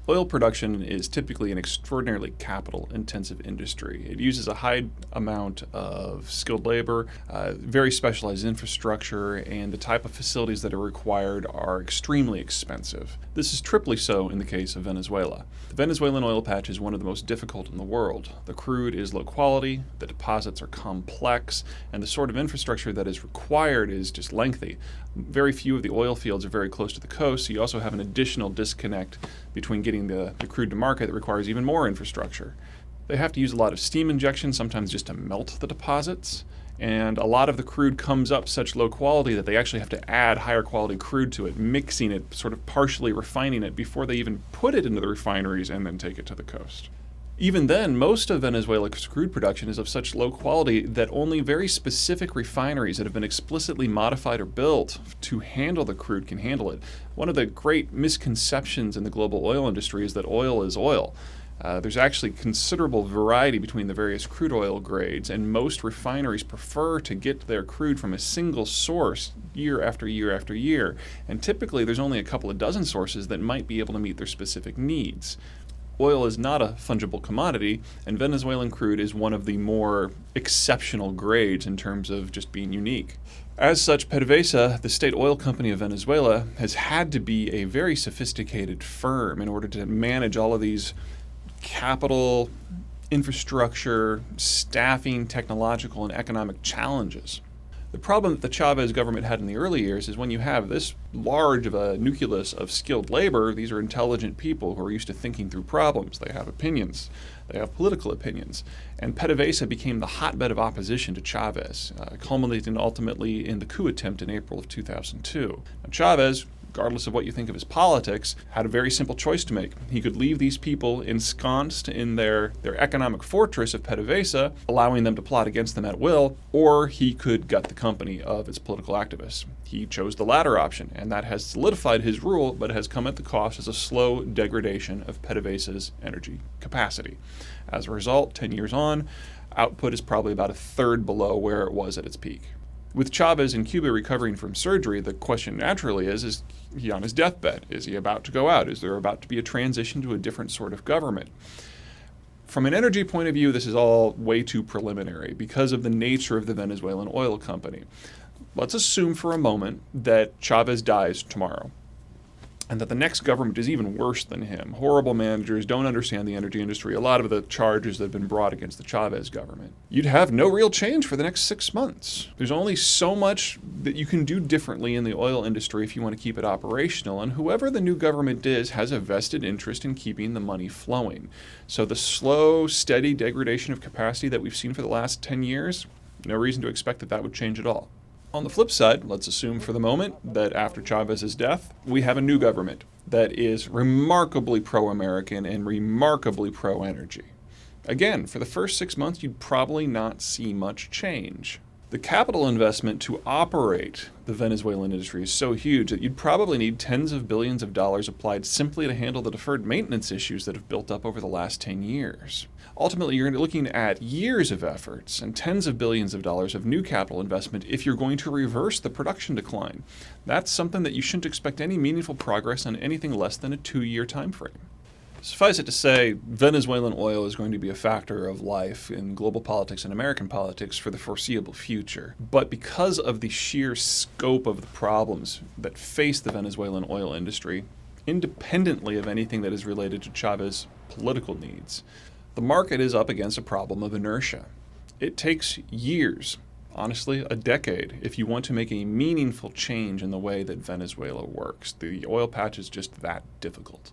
Oil production is typically an extraordinarily capital-intensive industry. It uses a high amount of skilled labor, very specialized infrastructure, and the type of facilities that are required are extremely expensive. This is triply so in the case of Venezuela. The Venezuelan oil patch is one of the most difficult in the world. The crude is low quality, the deposits are complex, and the sort of infrastructure that is required is just lengthy. Very few of the oil fields are very close to the coast, so you also have an additional disconnect between getting the crude to market that requires even more infrastructure. They have to use a lot of steam injection, sometimes just to melt the deposits, and a lot of the crude comes up such low quality that they actually have to add higher quality crude to it, mixing it, sort of partially refining it before they even put it into the refineries and then take it to the coast. Even then, most of Venezuela's crude production is of such low quality that only very specific refineries that have been explicitly modified or built to handle the crude can handle it. One of the great misconceptions in the global oil industry is that oil is oil. There's actually considerable variety between the various crude oil grades, and most refineries prefer to get their crude from a single source year after year after year. And typically, there's only a couple of dozen sources that might be able to meet their specific needs. Oil is not a fungible commodity, and Venezuelan crude is one of the more exceptional grades in terms of just being unique. As such, PDVSA, the state oil company of Venezuela, has had to be a very sophisticated firm in order to manage all of these capital, infrastructure, staffing, technological, and economic challenges. The problem that the Chavez government had in the early years is when you have this large of a nucleus of skilled labor, these are intelligent people who are used to thinking through problems. They have opinions. They have political opinions. And PDVSA became the hotbed of opposition to Chavez, culminating ultimately in the coup attempt in April of 2002. Now, Chavez, regardless of what you think of his politics, had a very simple choice to make. He could leave these people ensconced in their economic fortress of PDVSA, allowing them to plot against them at will, or he could gut the company of its political activists. He chose the latter option, and that has solidified his rule, but it has come at the cost as a slow degradation of PDVSA's energy capacity. As a result, 10 years on, output is probably about a third below where it was at its peak. With Chavez in Cuba recovering from surgery, the question naturally is he on his deathbed? Is he about to go out? Is there about to be a transition to a different sort of government? From an energy point of view, this is all way too preliminary because of the nature of the Venezuelan oil company. Let's assume for a moment that Chavez dies tomorrow, and that the next government is even worse than him. Horrible managers, don't understand the energy industry, a lot of the charges that have been brought against the Chavez government. You'd have no real change for the next 6 months. There's only so much that you can do differently in the oil industry if you want to keep it operational, and whoever the new government is has a vested interest in keeping the money flowing. So the slow, steady degradation of capacity that we've seen for the last 10 years, no reason to expect that that would change at all. On the flip side, let's assume for the moment that after Chavez's death, we have a new government that is remarkably pro-American and remarkably pro-energy. Again, for the first 6 months, you'd probably not see much change. The capital investment to operate the Venezuelan industry is so huge that you'd probably need tens of billions of dollars applied simply to handle the deferred maintenance issues that have built up over the last 10 years. Ultimately, you're looking at years of efforts and tens of billions of dollars of new capital investment if you're going to reverse the production decline. That's something that you shouldn't expect any meaningful progress on anything less than a 2-year time frame. Suffice it to say, Venezuelan oil is going to be a factor of life in global politics and American politics for the foreseeable future. But because of the sheer scope of the problems that face the Venezuelan oil industry, independently of anything that is related to Chavez's political needs, the market is up against a problem of inertia. It takes years, honestly, a decade, if you want to make a meaningful change in the way that Venezuela works. The oil patch is just that difficult.